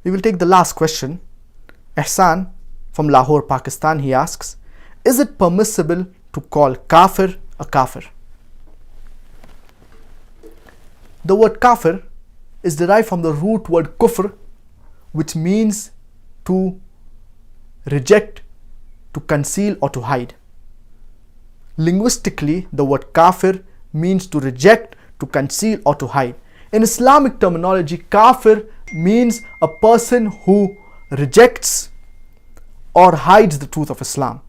We will take the last question. Ihsan from Lahore, Pakistan, he asks, is it permissible to call Kaafir a Kaafir? The word Kaafir is derived from the root word kufr, which means to reject, to conceal or to hide. Linguistically, the word Kaafir means to reject, to conceal or to hide. In Islamic terminology, Kaafir means a person who rejects or hides the truth of Islam.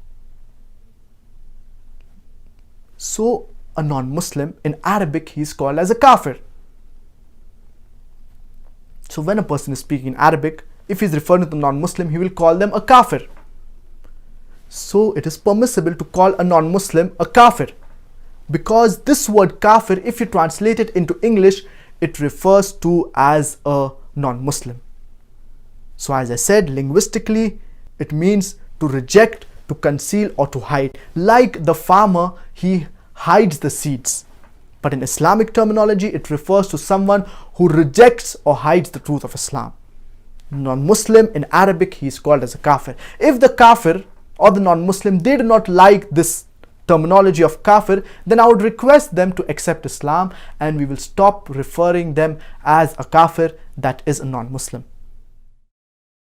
So a non-Muslim, in Arabic, he is called as a Kaafir. So when a person is speaking in Arabic, if he is referring to the non-Muslim, he will call them a Kaafir. So it is permissible to call a non-Muslim a Kaafir, because this word Kaafir, if you translate it into English, it refers to as a non-Muslim. So as I said, linguistically, it means to reject, to conceal or to hide. Like the farmer, he hides the seeds. But in Islamic terminology, it refers to someone who rejects or hides the truth of Islam. Non-Muslim, in Arabic, he is called as a Kaafir. If the Kaafir or the non-Muslim, they do not like this terminology of Kaafir, then I would request them to accept Islam, and we will stop referring them as a Kaafir, that is a non-Muslim.